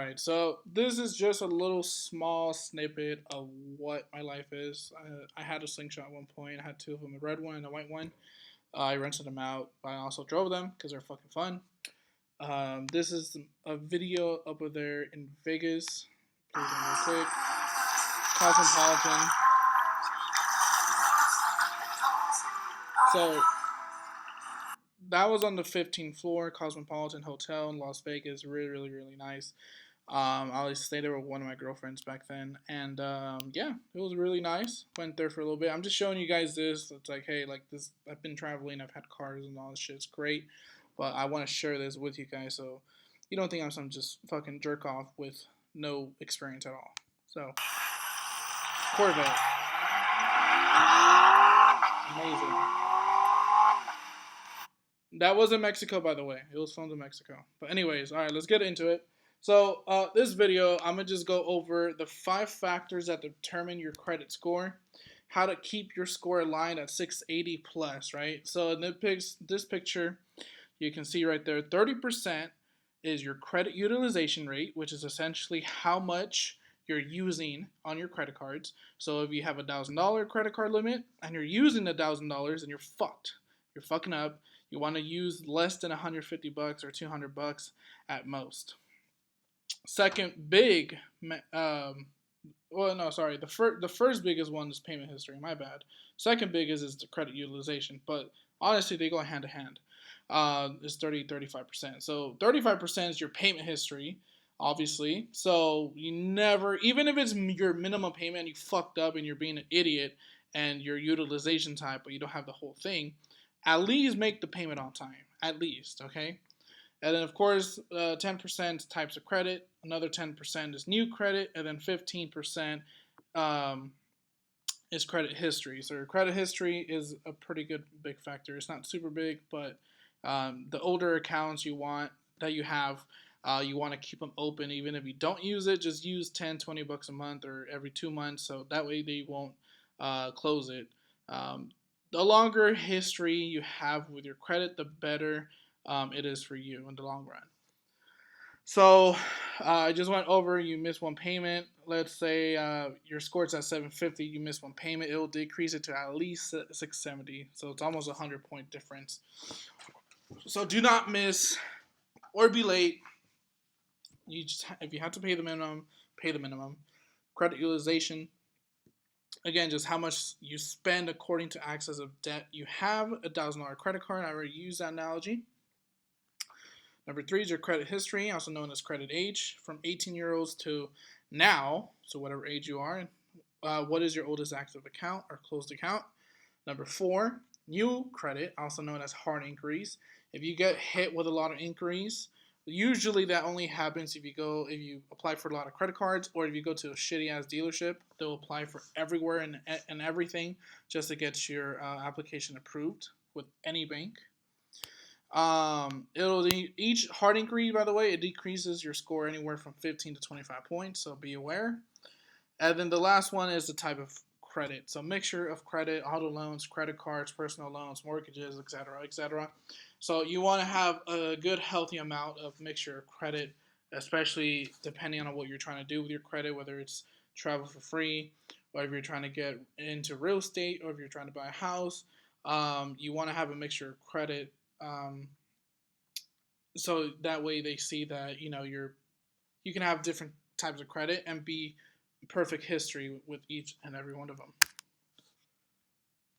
Alright, so this is just a little small snippet of what my life is. I had a slingshot at one point. I had two of them, a red one and a white one. I rented them out. I also drove them because they're fucking fun. This is a video up there in Vegas. Play them real quick. Cosmopolitan. So that was on the 15th floor, Cosmopolitan Hotel in Las Vegas. Really, really, really nice. I always stayed there with one of my girlfriends back then, and yeah, it was really nice. Went there for a little bit. I'm just showing you guys this. It's like, hey, like this. I've been traveling. I've had cars and all this shit. It's great, but I want to share this with you guys so you don't think I'm some just fucking jerk off with no experience at all. So, Corvette, amazing. That was in Mexico, by the way. It was filmed in Mexico. But anyways, all right, let's get into it. So this video, I'm gonna just go over the 5 factors that determine your credit score, how to keep your score aligned at 680 plus, right? So in this picture, you can see right there, 30% is your credit utilization rate, which is essentially how much you're using on your credit cards. So if you have $1,000 credit card limit and you're using $1,000, then you're fucked. You're fucking up. You want to use less than 150 bucks or 200 bucks at most. Second big, well, no, sorry. The first biggest one is payment history. My bad. Second biggest is the credit utilization, but honestly, they go hand to hand. It's 35%. So 35% is your payment history, obviously. So you never, even if it's your minimum payment, you fucked up and you're being an idiot, and your utilization type, but you don't have the whole thing. At least make the payment on time. At least, okay. And then, of course, 10% types of credit. Another 10% is new credit. And then 15% is credit history. So your credit history is a pretty good big factor. It's not super big, but the older accounts you have, you want to keep them open. Even if you don't use it, just use 10, 20 bucks a month or every 2 months. So that way they won't close it. The longer history you have with your credit, the better it is for you in the long run. So I just went over, you missed one payment. Let's say your score's at 750, you missed one payment. It will decrease it to at least 670. So it's almost a 100-point difference. So do not miss or be late. If you have to pay the minimum, pay the minimum. Credit utilization. Again, just how much you spend according to access of debt you have. $1,000 credit card. I already used that analogy. Number 3 is your credit history, also known as credit age, from 18-year-olds to now, so whatever age you are. What is your oldest active account or closed account? Number 4, new credit, also known as hard inquiries. If you get hit with a lot of inquiries, usually that only happens if you apply for a lot of credit cards, or if you go to a shitty ass dealership. They'll apply for everywhere and everything just to get your application approved with any bank. Each hard inquiry, by the way, it decreases your score anywhere from 15 to 25 points, so be aware. And then the last one is the type of credit. So mixture of credit, auto loans, credit cards, personal loans, mortgages, etc., etc. So you want to have a good, healthy amount of mixture of credit, especially depending on what you're trying to do with your credit, whether it's travel for free, or if you're trying to get into real estate, or if you're trying to buy a house. You want to have a mixture of credit, so that way they see that you can have different types of credit and be perfect history with each and every one of them.